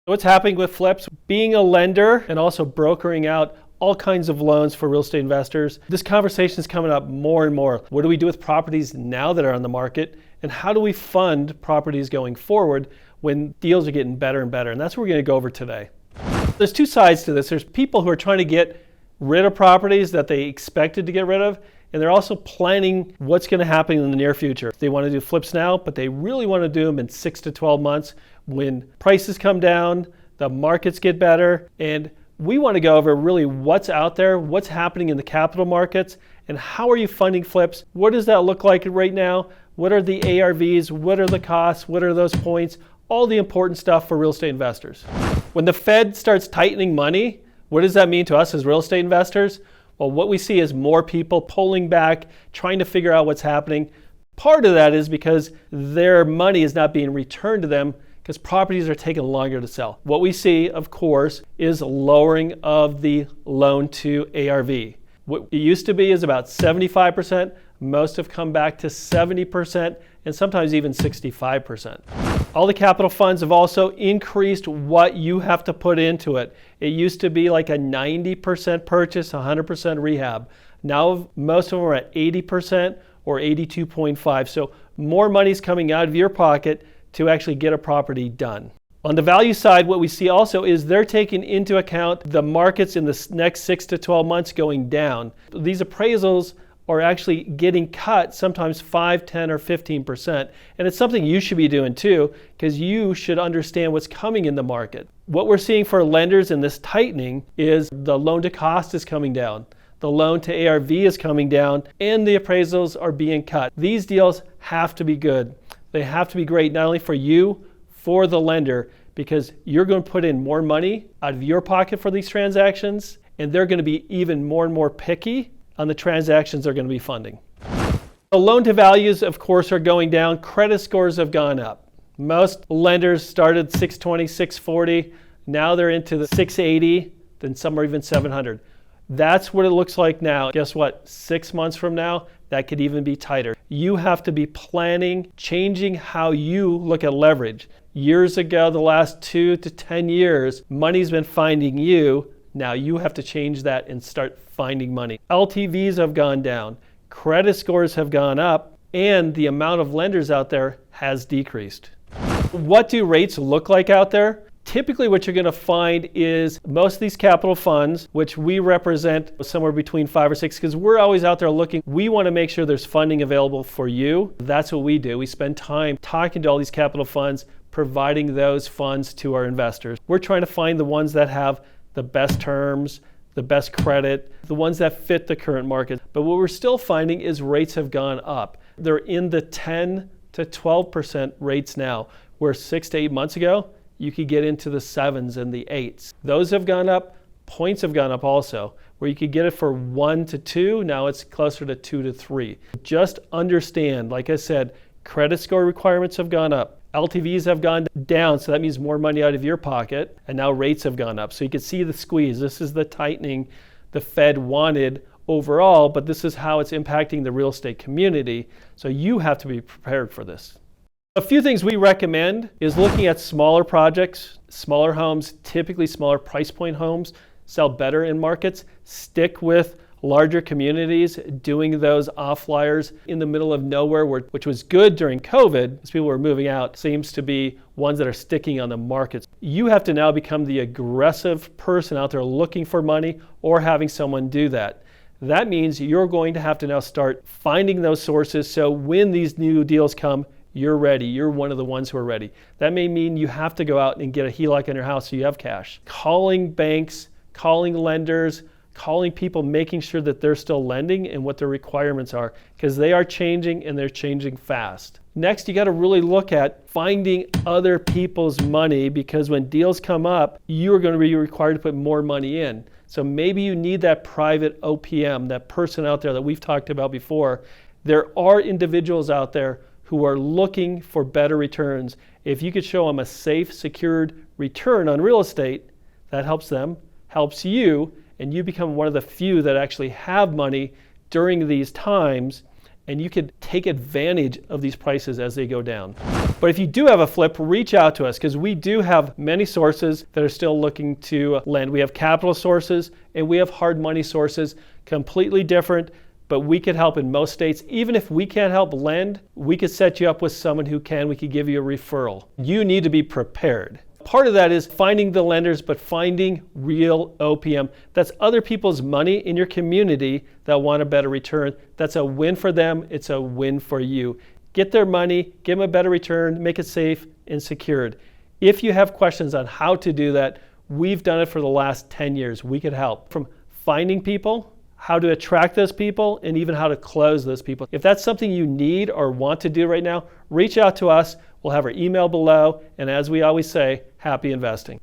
What's happening with flips? Being a lender and also brokering out all kinds of loans for real estate investors, this conversation is coming up more and more. What do we do with properties now that are on the market? And how do we fund properties going forward when deals are getting better and better? And that's what we're going to go over today. There's two sides to this. There's people who are trying to get rid of properties that they expected to get rid of, and they're also planning what's going to happen in the near future. They want to do flips now, but they really want to do them in 6 to 12 months when prices come down, the markets get better, and we want to go over really what's out there, what's happening in the capital markets, and how are you funding flips? What does that look like right now? What are the ARVs? What are the costs? What are those points? All the important stuff for real estate investors. When the Fed starts tightening money, what does that mean to us as real estate investors? Well, what we see is more people pulling back, trying to figure out what's happening. Part of that is because their money is not being returned to them because properties are taking longer to sell. What we see, of course, is lowering of the loan to ARV. What it used to be is about 75%. Most have come back to 70% and sometimes even 65%. All the capital funds have also increased what you have to put into it. It used to be like a 90% purchase, 100% rehab. Now most of them are at 80% or 82.5%. So more money's coming out of your pocket to actually get a property done. On the value side, what we see also is they're taking into account the markets in the next 6 to 12 months going down. These appraisals are actually getting cut sometimes 5, 10, or 15%. And it's something you should be doing too, because you should understand what's coming in the market. What we're seeing for lenders in this tightening is the loan to cost is coming down. The loan to ARV is coming down, and the appraisals are being cut. These deals have to be good. They have to be great, not only for you, for the lender, because you're going to put in more money out of your pocket for these transactions, and they're going to be even more and more picky on the transactions they're going to be funding. The loan to values, of course, are going down. Credit scores have gone up. Most lenders started 620, 640. Now they're into the 680, then some are even 700. That's what it looks like now. Guess what? 6 months from now, that could even be tighter. You have to be planning, changing how you look at leverage. Years ago, the last 2 to 10 years, money's been finding you. Now you have to change that and start finding money. LTVs have gone down, credit scores have gone up, and the amount of lenders out there has decreased. What do rates look like out there? Typically what you're going to find is most of these capital funds, which we represent somewhere between 5 or 6, because we're always out there looking. We want to make sure there's funding available for you. That's what we do. We spend time talking to all these capital funds, providing those funds to our investors. We're trying to find the ones that have the best terms, the best credit, the ones that fit the current market. But what we're still finding is rates have gone up. They're in the 10 to 12% rates now, where 6 to 8 months ago, you could get into the 7s and the 8s. Those have gone up. Points have gone up also, where you could get it for 1 to 2. Now it's closer to 2 to 3. Just understand, like I said, credit score requirements have gone up. LTVs have gone down, so that means more money out of your pocket, and now rates have gone up. So you can see the squeeze. This is the tightening the Fed wanted overall, but this is how it's impacting the real estate community. So you have to be prepared for this. A few things we recommend is looking at smaller projects, smaller homes, typically smaller price point homes, sell better in markets. Stick with larger communities, doing those off-flyers in the middle of nowhere, which was good during COVID, as people were moving out, seems to be ones that are sticking on the markets. You have to now become the aggressive person out there looking for money or having someone do that. That means you're going to have to now start finding those sources, so when these new deals come, you're ready. You're one of the ones who are ready. That may mean you have to go out and get a HELOC on your house so you have cash. Calling banks, calling lenders, calling people, making sure that they're still lending and what their requirements are, because they are changing and they're changing fast. Next, you got to really look at finding other people's money, because when deals come up, you're going to be required to put more money in. So maybe you need that private OPM, that person out there that we've talked about before. There are individuals out there who are looking for better returns. If you could show them a safe, secured return on real estate, that helps them, helps you, and you become one of the few that actually have money during these times, and you could take advantage of these prices as they go down. But if you do have a flip, reach out to us because we do have many sources that are still looking to lend. We have capital sources and we have hard money sources, completely different, but we could help in most states. Even if we can't help lend, we could set you up with someone who can. We could give you a referral. You need to be prepared. Part of that is finding the lenders, but finding real OPM. That's other people's money in your community that want a better return. That's a win for them. It's a win for you. Get their money, give them a better return, make it safe and secured. If you have questions on how to do that, we've done it for the last 10 years. We could help from finding people, how to attract those people, and even how to close those people. If that's something you need or want to do right now, reach out to us. We'll have our email below. And as we always say, happy investing.